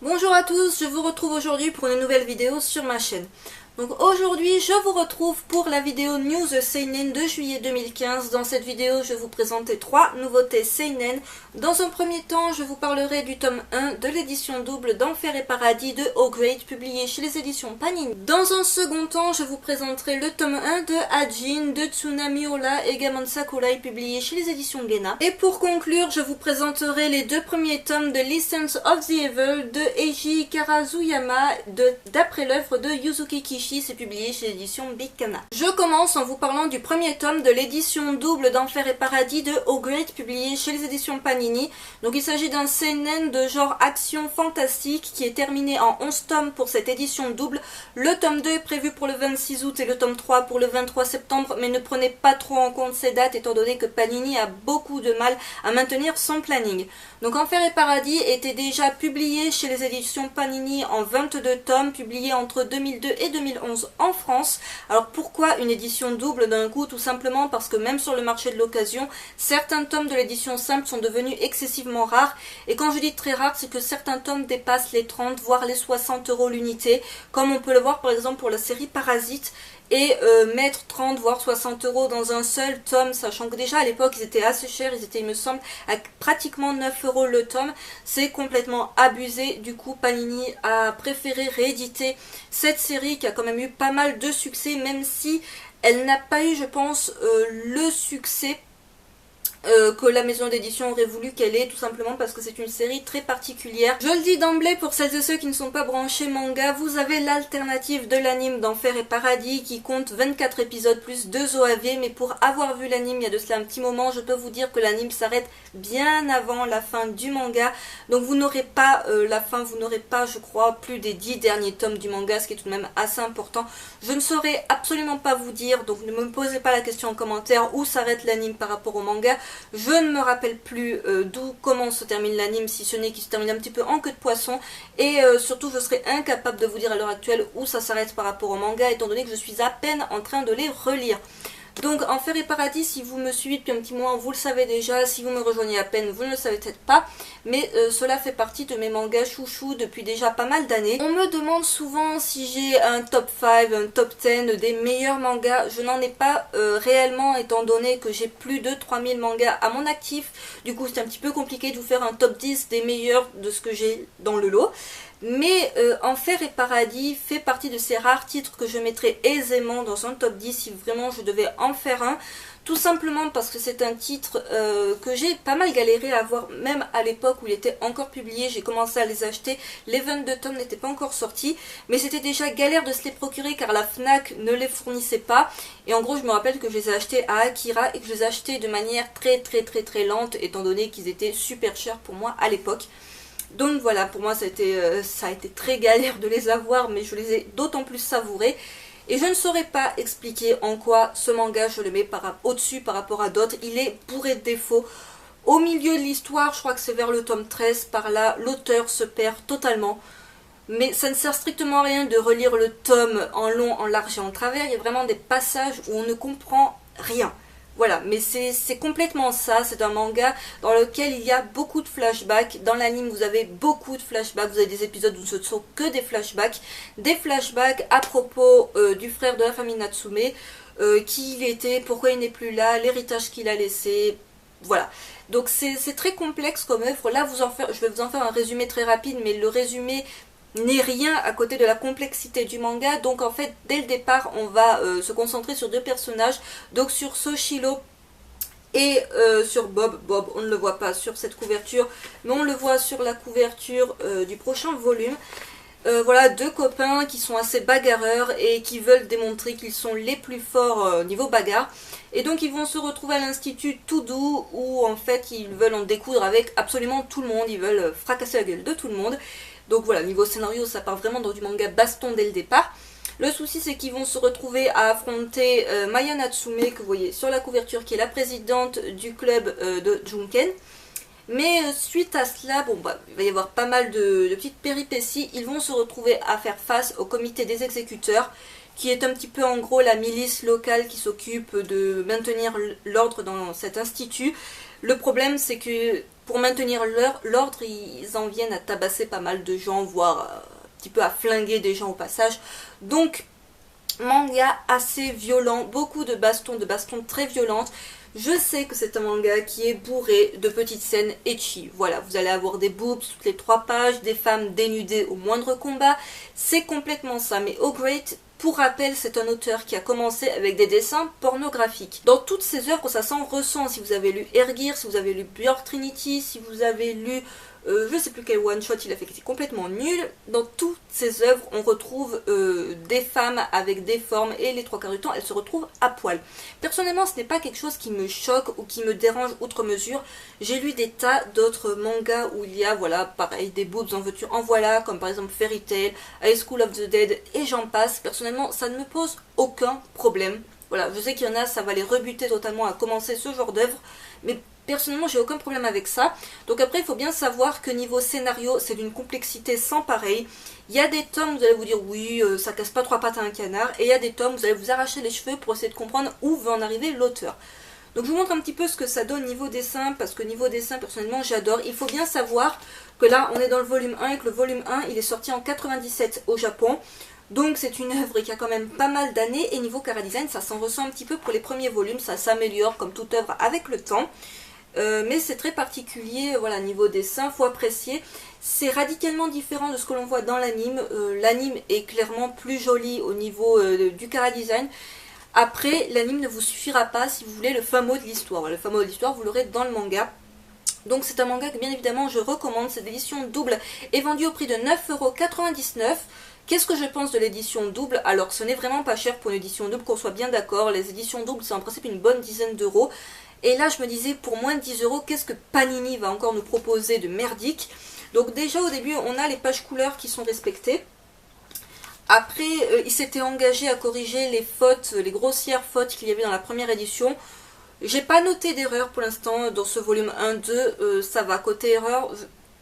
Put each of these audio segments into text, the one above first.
Bonjour à tous, je vous retrouve aujourd'hui pour une nouvelle vidéo sur ma chaîne. Donc aujourd'hui, je vous retrouve pour la vidéo News Seinen de juillet 2015. Dans cette vidéo, je vais vous présenter 3 nouveautés Seinen. Dans un premier temps, je vous parlerai du tome 1 de l'édition double d'Enfer et Paradis de O Great, publié chez les éditions Panini. Dans un second temps, je vous présenterai le tome 1 de Ajin de Tsunami Ola et Gaman Sakurai, publié chez les éditions Glénat. Et pour conclure, je vous présenterai les 2 premiers tomes de Lessons of the Evil de Eiji Karazuyama d'après l'œuvre de Yuzuki Kishi. C'est publié chez l'édition Big Kana. Je commence en vous parlant du premier tome de l'édition double d'Enfer et Paradis de O Great, publié chez les éditions Panini. Donc il s'agit d'un seinen de genre action fantastique qui est terminé en 11 tomes pour cette édition double. Le tome 2 est prévu pour le 26 août et le tome 3 pour le 23 septembre, mais ne prenez pas trop en compte ces dates étant donné que Panini a beaucoup de mal à maintenir son planning. Donc Enfer et Paradis était déjà publié chez les éditions Panini en 22 tomes, publiés entre 2002 et 2011 en France. Alors pourquoi une édition double d'un coup? Tout simplement parce que même sur le marché de l'occasion, certains tomes de l'édition simple sont devenus excessivement rares. Et quand je dis très rares, c'est que certains tomes dépassent les 30 voire les 60 € l'unité, comme on peut le voir par exemple pour la série Parasite. Et mettre 30 voire 60 € dans un seul tome, sachant que déjà à l'époque ils étaient assez chers, ils étaient il me semble à pratiquement 9 € le tome, c'est complètement abusé. Du coup Panini a préféré rééditer cette série qui a quand même eu pas mal de succès, même si elle n'a pas eu, je pense, le succès que la maison d'édition aurait voulu qu'elle ait, tout simplement parce que c'est une série très particulière. Je le dis d'emblée, pour celles et ceux qui ne sont pas branchés manga, vous avez l'alternative de l'anime d'Enfer et Paradis qui compte 24 épisodes plus 2 OAV, mais pour avoir vu l'anime il y a de cela un petit moment, je peux vous dire que l'anime s'arrête bien avant la fin du manga, donc vous n'aurez pas la fin, vous n'aurez pas, je crois, plus des 10 derniers tomes du manga, ce qui est tout de même assez important. Je ne saurais absolument pas vous dire, donc ne me posez pas la question en commentaire où s'arrête l'anime par rapport au manga. Je ne me rappelle plus comment se termine l'anime, si ce n'est qu'il se termine un petit peu en queue de poisson. Et surtout, je serais incapable de vous dire à l'heure actuelle où ça s'arrête par rapport au manga, étant donné que je suis à peine en train de les relire. Donc Enfer et Paradis, si vous me suivez depuis un petit moment, vous le savez déjà. Si vous me rejoignez à peine, vous ne le savez peut-être pas. Mais cela fait partie de mes mangas chouchous depuis déjà pas mal d'années. On me demande souvent si j'ai un top 5, un top 10 des meilleurs mangas. Je n'en ai pas réellement, étant donné que j'ai plus de 3000 mangas à mon actif. Du coup c'est un petit peu compliqué de vous faire un top 10 des meilleurs de ce que j'ai dans le lot. Mais Enfer et Paradis fait partie de ces rares titres que je mettrais aisément dans un top 10 si vraiment je devais en faire un. Tout simplement parce que c'est un titre que j'ai pas mal galéré à avoir, même à l'époque où il était encore publié. J'ai commencé à les acheter, les 22 tomes n'étaient pas encore sortis, mais c'était déjà galère de se les procurer car la Fnac ne les fournissait pas. Et en gros je me rappelle que je les ai achetés à Akira et que je les ai achetés de manière très lente, étant donné qu'ils étaient super chers pour moi à l'époque. Donc voilà, pour moi ça a été très galère de les avoir, mais je les ai d'autant plus savourés. Et je ne saurais pas expliquer en quoi ce manga je le mets au-dessus par rapport à d'autres. Il est bourré de défauts. Au milieu de l'histoire, je crois que c'est vers le tome 13, par là, l'auteur se perd totalement. Mais ça ne sert strictement à rien de relire le tome en long, en large et en travers. Il y a vraiment des passages où on ne comprend rien. Voilà, mais c'est complètement ça, c'est un manga dans lequel il y a beaucoup de flashbacks. Dans l'anime, vous avez beaucoup de flashbacks, vous avez des épisodes où ce ne sont que des flashbacks. Des flashbacks à propos du frère de la famille Natsume, qui il était, pourquoi il n'est plus là, l'héritage qu'il a laissé, voilà. Donc c'est très complexe comme œuvre. Là, je vais vous en faire un résumé très rapide, mais le résumé n'est rien à côté de la complexité du manga. Donc en fait dès le départ on va se concentrer sur 2 personnages, donc sur Soshiro et sur Bob. Bob on ne le voit pas sur cette couverture, mais on le voit sur la couverture du prochain volume. Voilà, 2 copains qui sont assez bagarreurs et qui veulent démontrer qu'ils sont les plus forts niveau bagarre. Et donc ils vont se retrouver à l'institut tout doux où en fait ils veulent en découdre avec absolument tout le monde, ils veulent fracasser la gueule de tout le monde. Donc voilà, niveau scénario, ça part vraiment dans du manga baston dès le départ. Le souci, c'est qu'ils vont se retrouver à affronter Maya Natsume, que vous voyez sur la couverture, qui est la présidente du club de Junken. Mais suite à cela, bon, il va y avoir pas mal de petites péripéties. Ils vont se retrouver à faire face au comité des exécuteurs, qui est un petit peu en gros la milice locale qui s'occupe de maintenir l'ordre dans cet institut. Le problème, c'est que pour maintenir l'ordre, ils en viennent à tabasser pas mal de gens, voire un petit peu à flinguer des gens au passage. Donc, manga assez violent, beaucoup de bastons très violentes. Je sais que c'est un manga qui est bourré de petites scènes ecchi. Voilà, vous allez avoir des boobs toutes les 3 pages, des femmes dénudées au moindre combat. C'est complètement ça, mais Oh Great, pour rappel, c'est un auteur qui a commencé avec des dessins pornographiques. Dans toutes ses œuvres, ça s'en ressent. Si vous avez lu Ergir, si vous avez lu Björk Trinity, si vous avez lu je sais plus quel one shot il a fait qui était complètement nul. Dans toutes ses œuvres, on retrouve des femmes avec des formes et les 3 quarts du temps, elles se retrouvent à poil. Personnellement, ce n'est pas quelque chose qui me choque ou qui me dérange outre mesure. J'ai lu des tas d'autres mangas où il y a, voilà, pareil, des boobs en veux-tu en voilà, comme par exemple Fairy Tail, High School of the Dead et j'en passe. Personnellement, ça ne me pose aucun problème. Voilà, je sais qu'il y en a, ça va les rebuter totalement à commencer ce genre d'œuvre, mais personnellement, j'ai aucun problème avec ça. Donc après, il faut bien savoir que niveau scénario, c'est d'une complexité sans pareil. Il y a des tomes où vous allez vous dire, oui, ça casse pas 3 pattes à un canard. Et il y a des tomes où vous allez vous arracher les cheveux pour essayer de comprendre où veut en arriver l'auteur. Donc je vous montre un petit peu ce que ça donne niveau dessin, parce que niveau dessin, personnellement, j'adore. Il faut bien savoir que là, on est dans le volume 1 et que le volume 1, il est sorti en 97 au Japon. Donc c'est une œuvre qui a quand même pas mal d'années. Et niveau chara-design, ça s'en ressent un petit peu pour les premiers volumes. Ça s'améliore comme toute œuvre avec le temps. Mais c'est très particulier, voilà, niveau dessin, faut apprécier. C'est radicalement différent de ce que l'on voit dans l'anime. L'anime est clairement plus joli au niveau du chara-design. Après, l'anime ne vous suffira pas si vous voulez le fin mot de l'histoire. Le fin mot de l'histoire, vous l'aurez dans le manga. Donc c'est un manga que bien évidemment je recommande. Cette édition double est vendue au prix de 9,99 €. Qu'est-ce que je pense de l'édition double? Alors ce n'est vraiment pas cher pour une édition double, qu'on soit bien d'accord. Les éditions doubles, c'est en principe une bonne dizaine d'euros. Et là je me disais, pour moins de 10 €, qu'est-ce que Panini va encore nous proposer de merdique? Donc déjà au début on a les pages couleurs qui sont respectées. Après il s'était engagé à corriger les fautes, les grossières fautes qu'il y avait dans la première édition. J'ai pas noté d'erreur pour l'instant dans ce volume 1-2, ça va. Côté erreur,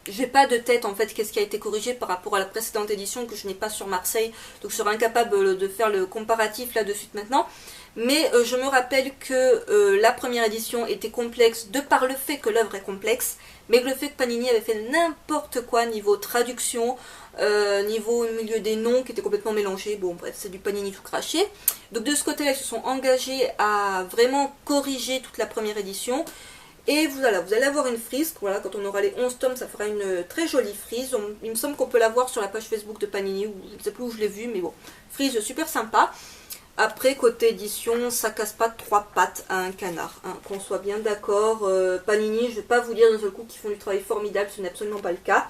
j'ai pas de tête en fait qu'est-ce qui a été corrigé par rapport à la précédente édition que je n'ai pas sur Marseille, donc je serai incapable de faire le comparatif là de suite maintenant. Mais je me rappelle que la première édition était complexe de par le fait que l'œuvre est complexe, mais que le fait que Panini avait fait n'importe quoi niveau traduction, niveau milieu des noms qui était complètement mélangé. Bon bref, c'est du Panini tout craché. Donc de ce côté là ils se sont engagés à vraiment corriger toute la première édition. Et vous allez avoir une frise, voilà, quand on aura les 11 tomes, ça fera une très jolie frise. Il me semble qu'on peut la voir sur la page Facebook de Panini, ou je ne sais plus où je l'ai vue, mais bon, frise super sympa. Après, côté édition, ça casse pas 3 pattes à un canard, hein, qu'on soit bien d'accord. Panini, je ne vais pas vous dire d'un seul coup qu'ils font du travail formidable, ce n'est absolument pas le cas.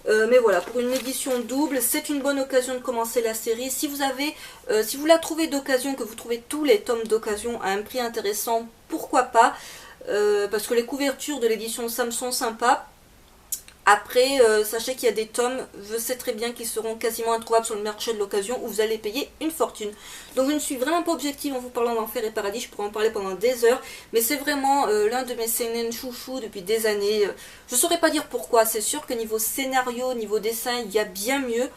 Mais voilà, pour une édition double, c'est une bonne occasion de commencer la série. Si vous la trouvez d'occasion, que vous trouvez tous les tomes d'occasion à un prix intéressant, pourquoi pas, parce que les couvertures de l'édition Sam sont sympas. Après, sachez qu'il y a des tomes, je sais très bien qu'ils seront quasiment introuvables sur le marché de l'occasion où vous allez payer une fortune. Donc je ne suis vraiment pas objective en vous parlant d'Enfer et Paradis, je pourrais en parler pendant des heures, mais c'est vraiment l'un de mes seinen chouchous depuis des années. Je ne saurais pas dire pourquoi, c'est sûr que niveau scénario, niveau dessin, il y a bien mieux.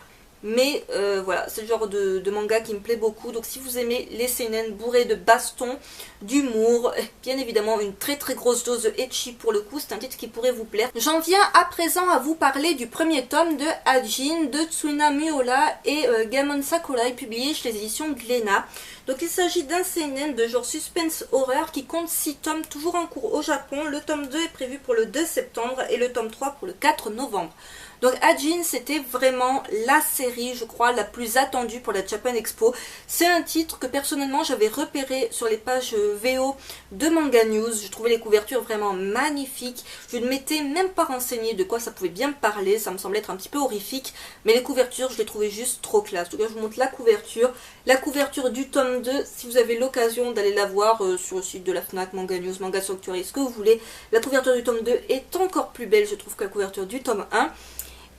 Mais voilà, c'est le genre de manga qui me plaît beaucoup. Donc si vous aimez les seinen bourrés de baston, d'humour, bien évidemment une très très grosse dose de ecchi pour le coup, c'est un titre qui pourrait vous plaire. J'en viens à présent à vous parler du premier tome de Ajin de Tsuna Miola et Gamon Sakurai, publié chez les éditions Glénat. Donc il s'agit d'un seinen de genre suspense horreur qui compte 6 tomes, toujours en cours au Japon. Le tome 2 est prévu pour le 2 septembre et le tome 3 pour le 4 novembre. Donc Ajin, c'était vraiment la série, je crois, la plus attendue pour la Japan Expo. C'est un titre que personnellement j'avais repéré sur les pages VO de Manga News. Je trouvais les couvertures vraiment magnifiques. Je ne m'étais même pas renseignée de quoi ça pouvait bien me parler. Ça me semblait être un petit peu horrifique. Mais les couvertures, je les trouvais juste trop classe. En tout cas, je vous montre la couverture. La couverture du tome 2, si vous avez l'occasion d'aller la voir sur le site de la FNAC, Manga News, Manga Sanctuary, ce que vous voulez. La couverture du tome 2 est encore plus belle, je trouve, que la couverture du tome 1.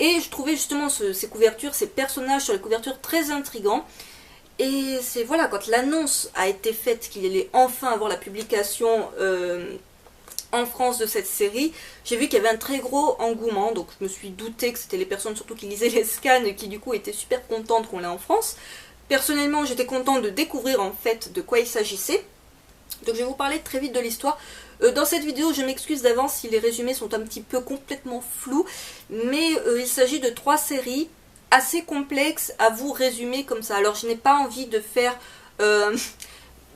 Et je trouvais justement ces couvertures, ces personnages sur les couvertures très intrigants. Et c'est voilà, quand l'annonce a été faite qu'il allait enfin avoir la publication en France de cette série, j'ai vu qu'il y avait un très gros engouement. Donc je me suis douté que c'était les personnes surtout qui lisaient les scans qui du coup étaient super contentes qu'on l'ait en France. Personnellement, j'étais contente de découvrir en fait de quoi il s'agissait. Donc je vais vous parler très vite de l'histoire. Dans cette vidéo, je m'excuse d'avance si les résumés sont un petit peu complètement flous, mais il s'agit de 3 séries assez complexes à vous résumer comme ça. Alors je n'ai pas envie de faire...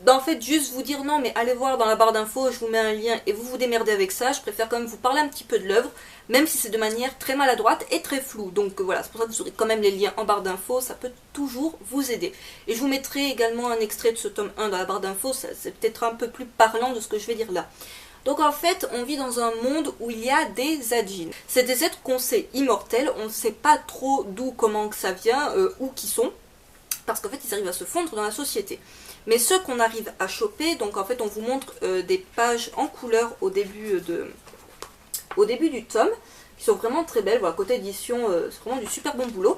en fait, juste vous dire non, mais allez voir dans la barre d'infos, je vous mets un lien et vous vous démerdez avec ça. Je préfère quand même vous parler un petit peu de l'œuvre, même si c'est de manière très maladroite et très floue. Donc voilà, c'est pour ça que vous aurez quand même les liens en barre d'infos, ça peut toujours vous aider. Et je vous mettrai également un extrait de ce tome 1 dans la barre d'infos, c'est peut-être un peu plus parlant de ce que je vais dire là. Donc en fait, on vit dans un monde où il y a des Ajin. C'est des êtres qu'on sait immortels, on ne sait pas trop d'où, comment que ça vient, où qu'ils sont, parce qu'en fait ils arrivent à se fondre dans la société. Mais ceux qu'on arrive à choper, donc en fait on vous montre des pages en couleur au début du tome, qui sont vraiment très belles. Voilà, côté édition, c'est vraiment du super bon boulot.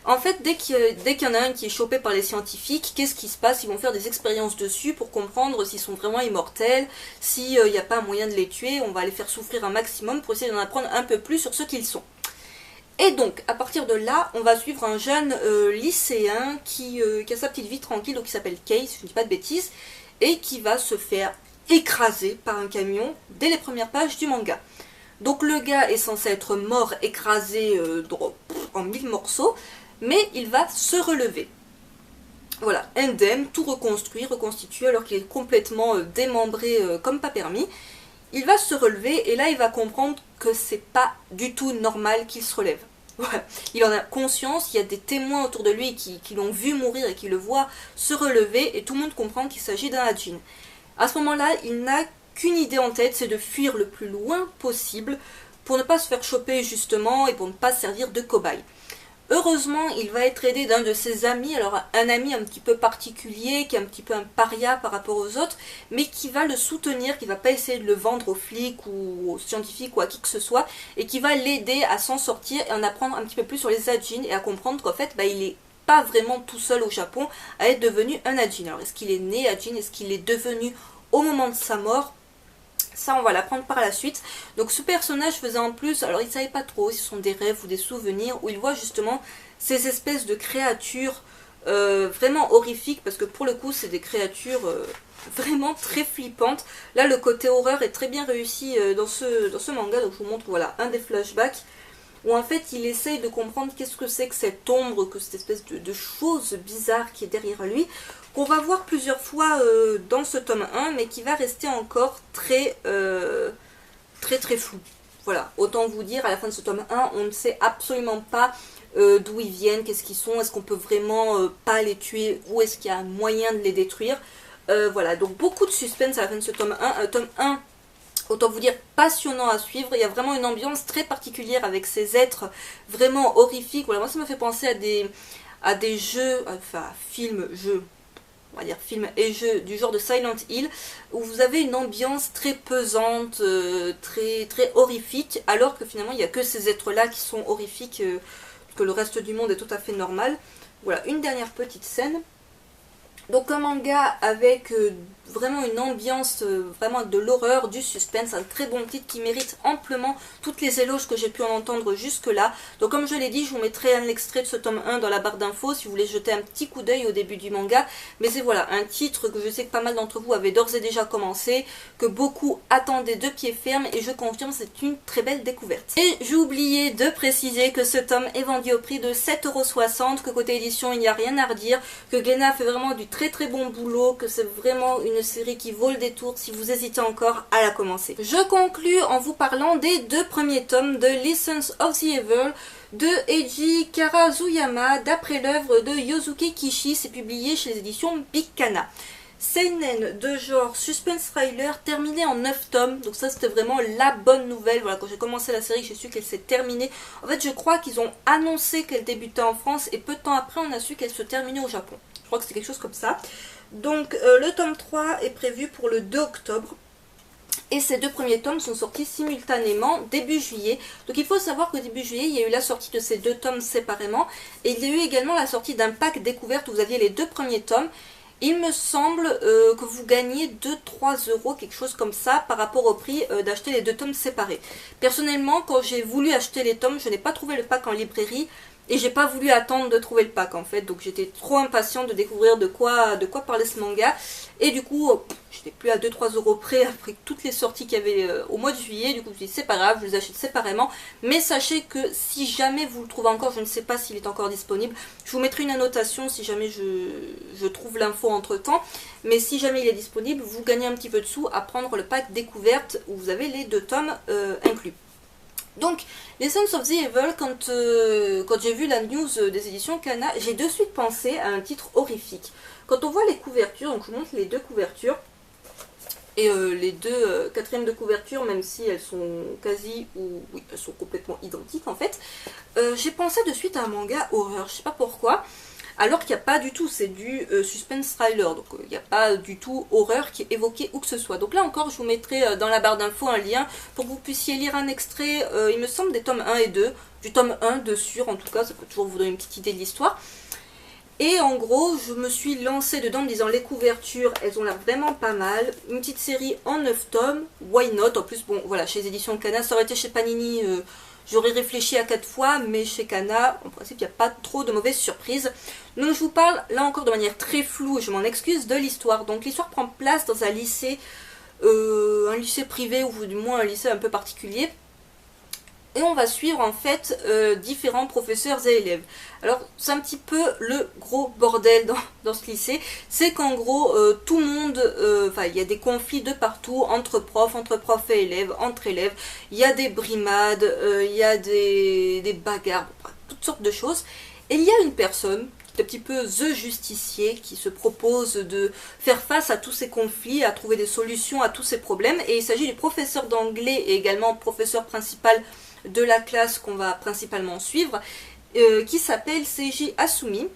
En fait, dès qu'il y en a un qui est chopé par les scientifiques, qu'est-ce qui se passe? Ils vont faire des expériences dessus pour comprendre s'ils sont vraiment immortels, s'il n'y a pas un moyen de les tuer. On va les faire souffrir un maximum pour essayer d'en apprendre un peu plus sur ce qu'ils sont. Et donc, à partir de là, on va suivre un jeune lycéen qui a sa petite vie tranquille, donc qui s'appelle Kei, si je ne dis pas de bêtises, et qui va se faire écraser par un camion dès les premières pages du manga. Donc le gars est censé être mort, écrasé en 1000 morceaux, mais il va se relever. Voilà, indemne, tout reconstruit, reconstitué, alors qu'il est complètement démembré comme pas permis. Il va se relever et là il va comprendre que c'est pas du tout normal qu'il se relève. Voilà. Il en a conscience, il y a des témoins autour de lui qui l'ont vu mourir et qui le voient se relever et tout le monde comprend qu'il s'agit d'un Ajin. À ce moment-là, il n'a qu'une idée en tête, c'est de fuir le plus loin possible pour ne pas se faire choper justement et pour ne pas servir de cobaye. Heureusement, il va être aidé d'un de ses amis, alors un ami un petit peu particulier, qui est un petit peu un paria par rapport aux autres, mais qui va le soutenir, qui va pas essayer de le vendre aux flics ou aux scientifiques ou à qui que ce soit, et qui va l'aider à s'en sortir et en apprendre un petit peu plus sur les Ajin et à comprendre qu'en fait, il est pas vraiment tout seul au Japon à être devenu un Ajin. Alors est-ce qu'il est né Ajin, est-ce qu'il est devenu au moment de sa mort? Ça, on va l'apprendre par la suite. Donc ce personnage faisait en plus, alors il ne savait pas trop si ce sont des rêves ou des souvenirs, où il voit justement ces espèces de créatures vraiment horrifiques, parce que pour le coup c'est des créatures vraiment très flippantes. Là le côté horreur est très bien réussi dans ce manga, donc je vous montre voilà un des flashbacks, où en fait il essaye de comprendre qu'est-ce que c'est que cette ombre, que cette espèce de chose bizarre qui est derrière lui, qu'on va voir plusieurs fois dans ce tome 1, mais qui va rester encore très flou. Voilà, autant vous dire, à la fin de ce tome 1, on ne sait absolument pas d'où ils viennent, qu'est-ce qu'ils sont, est-ce qu'on peut vraiment pas les tuer, ou est-ce qu'il y a un moyen de les détruire. Voilà, donc beaucoup de suspense à la fin de ce tome 1. Tome 1, autant vous dire, passionnant à suivre. Il y a vraiment une ambiance très particulière avec ces êtres vraiment horrifiques. Voilà, moi ça me fait penser à des jeux, enfin films, jeux, on va dire film et jeux du genre de Silent Hill, où vous avez une ambiance très pesante, très horrifique, alors que finalement il n'y a que ces êtres là qui sont horrifiques, que le reste du monde est tout à fait normal. Voilà, une dernière petite scène. Donc un manga avec vraiment une ambiance, vraiment de l'horreur, du suspense, un très bon titre qui mérite amplement toutes les éloges que j'ai pu en entendre jusque là. Donc comme je l'ai dit, je vous mettrai un extrait de ce tome 1 dans la barre d'infos si vous voulez jeter un petit coup d'œil au début du manga. Mais c'est voilà, un titre que je sais que pas mal d'entre vous avaient d'ores et déjà commencé, que beaucoup attendaient de pied ferme, et je confirme, c'est une très belle découverte. Et j'ai oublié de préciser que ce tome est vendu au prix de 7,60 €, que côté édition il n'y a rien à redire, que Glénat fait vraiment du très bon boulot, que c'est vraiment une série qui vaut le détour si vous hésitez encore à la commencer. Je conclus en vous parlant des 2 premiers tomes de Lessons of the Evil de Eiji Karazuyama, d'après l'œuvre de Yosuke Kishi. C'est publié chez les éditions Big Kana. Seinen de genre suspense thriller terminé en 9 tomes, donc ça c'était vraiment la bonne nouvelle. Voilà, quand j'ai commencé la série j'ai su qu'elle s'est terminée. En fait je crois qu'ils ont annoncé qu'elle débutait en France et peu de temps après on a su qu'elle se terminait au Japon. Je crois que c'est quelque chose comme ça. Donc le tome 3 est prévu pour le 2 octobre. Et ces 2 premiers tomes sont sortis simultanément début juillet. Donc il faut savoir qu'au début juillet, il y a eu la sortie de ces 2 tomes séparément. Et il y a eu également la sortie d'un pack découverte où vous aviez les 2 premiers tomes. Il me semble que vous gagnez 2-3 €, quelque chose comme ça, par rapport au prix d'acheter les 2 tomes séparés. Personnellement, quand j'ai voulu acheter les tomes, je n'ai pas trouvé le pack en librairie, Et j'ai pas voulu attendre de trouver le pack en fait, donc j'étais trop impatiente de découvrir de quoi parlait ce manga. Et du coup, j'étais plus à 2-3 euros près après toutes les sorties qu'il y avait au mois de juillet. Du coup, je me suis dit c'est pas grave, je les achète séparément. Mais sachez que si jamais vous le trouvez encore, je ne sais pas s'il est encore disponible, je vous mettrai une annotation si jamais je trouve l'info entre temps. Mais si jamais il est disponible, vous gagnez un petit peu de sous à prendre le pack découverte où vous avez les 2 tomes inclus. Donc, les Sons of the Evil, quand j'ai vu la news des éditions Kana, j'ai de suite pensé à un titre horrifique. Quand on voit les couvertures, donc je vous montre les 2 couvertures, et les 2 quatrièmes de couverture, même si elles sont quasi, ou oui, elles sont complètement identiques en fait, j'ai pensé de suite à un manga horreur, je sais pas pourquoi. Alors qu'il n'y a pas du tout, c'est du suspense thriller, donc il n'y a pas du tout horreur qui est évoquée où que ce soit. Donc là encore, je vous mettrai dans la barre d'infos un lien pour que vous puissiez lire un extrait, il me semble des tomes 1 et 2, du tome 1 de sûr, en tout cas, ça peut toujours vous donner une petite idée de l'histoire. Et en gros, je me suis lancée dedans en me disant les couvertures, elles ont l'air vraiment pas mal. Une petite série en 9 tomes, why not? En plus, bon, voilà, chez les éditions Kana, ça aurait été chez Panini... j'aurais réfléchi à 4 fois, mais chez Kana, en principe, il n'y a pas trop de mauvaises surprises. Donc je vous parle, là encore de manière très floue, je m'en excuse, de l'histoire. Donc l'histoire prend place dans un lycée privé, ou du moins un lycée un peu particulier. Et on va suivre en fait différents professeurs et élèves. Alors c'est un petit peu le gros bordel dans ce lycée. C'est qu'en gros tout le monde, il y a des conflits de partout entre profs et élèves, entre élèves. Il y a des brimades, il y a des bagarres, toutes sortes de choses. Et il y a une personne, qui est un petit peu the justicier, qui se propose de faire face à tous ces conflits, à trouver des solutions à tous ces problèmes. Et il s'agit du professeur d'anglais et également professeur principal de la classe qu'on va principalement suivre, qui s'appelle Seiji Asumi,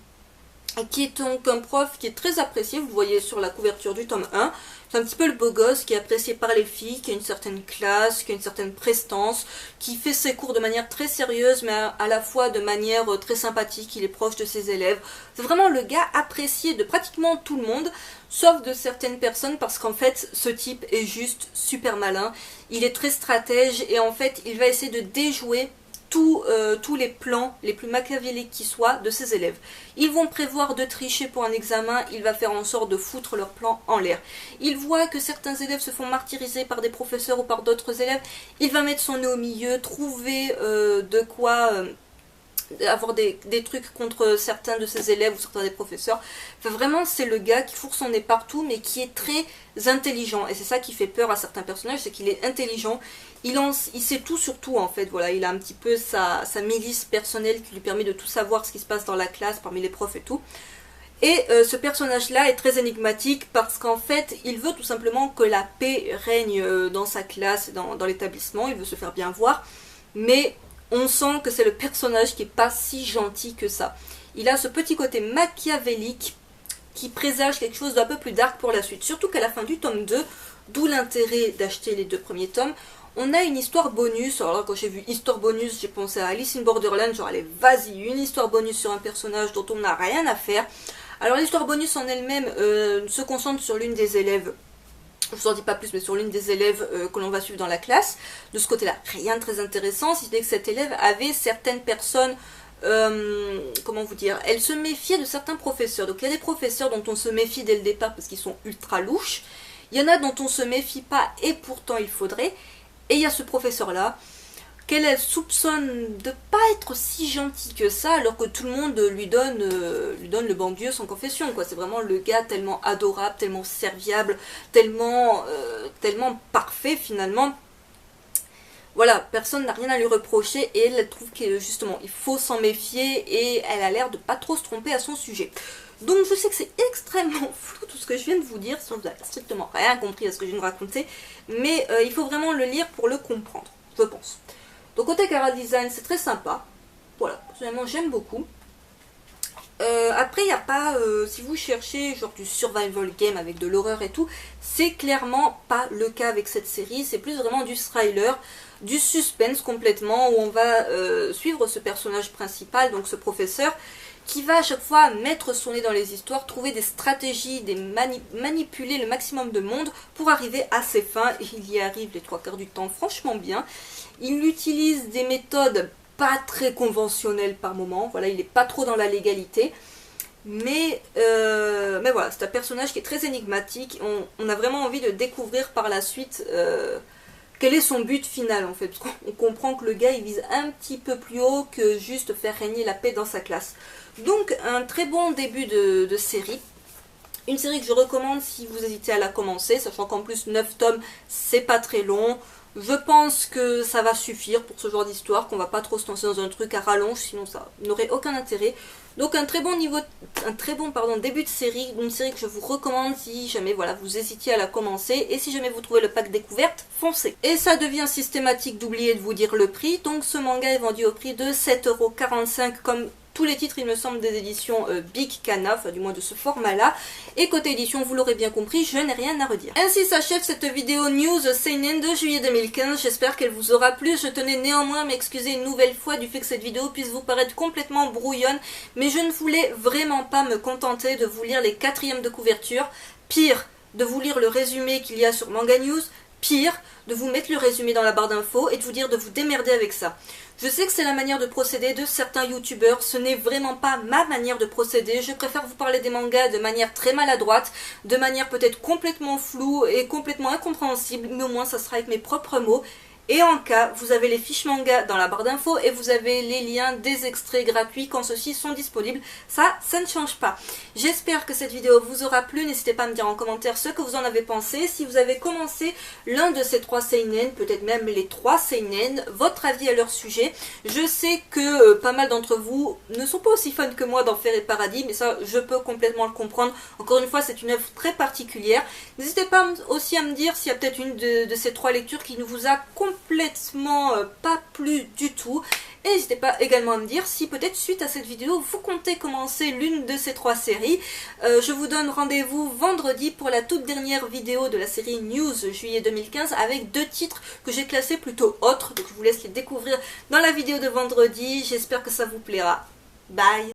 qui est donc un prof qui est très apprécié, vous le voyez sur la couverture du tome 1. C'est un petit peu le beau gosse qui est apprécié par les filles, qui a une certaine classe, qui a une certaine prestance, qui fait ses cours de manière très sérieuse, mais à la fois de manière très sympathique. Il est proche de ses élèves. C'est vraiment le gars apprécié de pratiquement tout le monde, sauf de certaines personnes, parce qu'en fait, ce type est juste super malin. Il est très stratège et en fait, il va essayer de déjouer tous les plans les plus machiavéliques qui soient de ses élèves. Ils vont prévoir de tricher pour un examen, il va faire en sorte de foutre leur plan en l'air. Il voit que certains élèves se font martyriser par des professeurs ou par d'autres élèves, il va mettre son nez au milieu, trouver de quoi... avoir des trucs contre certains de ses élèves ou certains des professeurs. Enfin, vraiment, c'est le gars qui fourre son nez partout, mais qui est très intelligent. Et c'est ça qui fait peur à certains personnages, c'est qu'il est intelligent. Il sait tout sur tout, en fait. Voilà, il a un petit peu sa milice personnelle qui lui permet de tout savoir ce qui se passe dans la classe, parmi les profs et tout. Et ce personnage-là est très énigmatique parce qu'en fait, il veut tout simplement que la paix règne dans sa classe, dans l'établissement. Il veut se faire bien voir, mais... on sent que c'est le personnage qui est pas si gentil que ça. Il a ce petit côté machiavélique qui présage quelque chose d'un peu plus dark pour la suite. Surtout qu'à la fin du tome 2, d'où l'intérêt d'acheter les 2 premiers tomes, on a une histoire bonus. Alors là, quand j'ai vu histoire bonus, j'ai pensé à Alice in Borderland, genre allez, vas-y, une histoire bonus sur un personnage dont on n'a rien à faire. Alors l'histoire bonus en elle-même se concentre sur l'une des élèves. Je vous en dis pas plus, mais sur l'une des élèves que l'on va suivre dans la classe. De ce côté-là, rien de très intéressant, si ce n'est que cette élève avait certaines personnes, comment vous dire, elle se méfiait de certains professeurs. Donc il y a des professeurs dont on se méfie dès le départ parce qu'ils sont ultra louches. Il y en a dont on se méfie pas et pourtant il faudrait. Et il y a ce professeur-là, qu'elle soupçonne de pas être si gentil que ça, alors que tout le monde lui donne le bon Dieu sans confession, quoi. C'est vraiment le gars tellement adorable, tellement serviable, tellement parfait finalement. Voilà, personne n'a rien à lui reprocher et elle trouve que justement il faut s'en méfier et elle a l'air de pas trop se tromper à son sujet. Donc je sais que c'est extrêmement flou tout ce que je viens de vous dire, sinon vous n'avez strictement rien compris à ce que je viens de raconter, mais il faut vraiment le lire pour le comprendre, je pense. Donc côté chara design, c'est très sympa. Voilà, personnellement j'aime beaucoup. Après il n'y a pas, si vous cherchez genre du survival game avec de l'horreur et tout, c'est clairement pas le cas avec cette série. C'est plus vraiment du thriller, du suspense complètement, où on va suivre ce personnage principal, donc ce professeur, qui va à chaque fois mettre son nez dans les histoires, trouver des stratégies, manipuler le maximum de monde pour arriver à ses fins, et il y arrive les 3/4 du temps franchement bien. Il utilise des méthodes pas très conventionnel par moment, voilà, il n'est pas trop dans la légalité. Mais voilà, c'est un personnage qui est très énigmatique. On a vraiment envie de découvrir par la suite quel est son but final en fait. Parce qu'on comprend que le gars il vise un petit peu plus haut que juste faire régner la paix dans sa classe. Donc un très bon début de série. Une série que je recommande si vous hésitez à la commencer, sachant qu'en plus 9 tomes c'est pas très long. Je pense que ça va suffire pour ce genre d'histoire, qu'on va pas trop se lancer dans un truc à rallonge, sinon ça n'aurait aucun intérêt. Donc un très bon début de série, une série que je vous recommande si jamais voilà, vous hésitiez à la commencer, et si jamais vous trouvez le pack découverte, foncez. Et ça devient systématique d'oublier de vous dire le prix, donc ce manga est vendu au prix de 7,45 € comme tous les titres, il me semble, des éditions Big Kana, enfin du moins de ce format-là. Et côté édition, vous l'aurez bien compris, je n'ai rien à redire. Ainsi s'achève cette vidéo News Seinen de juillet 2015. J'espère qu'elle vous aura plu. Je tenais néanmoins à m'excuser une nouvelle fois du fait que cette vidéo puisse vous paraître complètement brouillonne. Mais je ne voulais vraiment pas me contenter de vous lire les 4e de couverture. Pire, de vous lire le résumé qu'il y a sur Manga News. Pire, de vous mettre le résumé dans la barre d'infos et de vous dire de vous démerder avec ça. Je sais que c'est la manière de procéder de certains youtubeurs, ce n'est vraiment pas ma manière de procéder. Je préfère vous parler des mangas de manière très maladroite, de manière peut-être complètement floue et complètement incompréhensible, mais au moins ça sera avec mes propres mots. Et en cas, vous avez les fiches manga dans la barre d'infos et vous avez les liens des extraits gratuits quand ceux-ci sont disponibles. Ça ne change pas. J'espère que cette vidéo vous aura plu. N'hésitez pas à me dire en commentaire ce que vous en avez pensé. Si vous avez commencé l'un de ces 3 seinen, peut-être même les 3 seinen, votre avis à leur sujet. Je sais que pas mal d'entre vous ne sont pas aussi fans que moi d'Enfer et Paradis, mais ça, je peux complètement le comprendre. Encore une fois, c'est une œuvre très particulière. N'hésitez pas aussi à me dire s'il y a peut-être une de ces 3 lectures qui ne vous a complètement pas plu du tout. Et n'hésitez pas également à me dire si peut-être suite à cette vidéo vous comptez commencer l'une de ces 3 séries. Je vous donne rendez-vous vendredi pour la toute dernière vidéo de la série News juillet 2015 avec 2 titres que j'ai classés plutôt autres. Donc je vous laisse les découvrir dans la vidéo de vendredi. J'espère que ça vous plaira. Bye!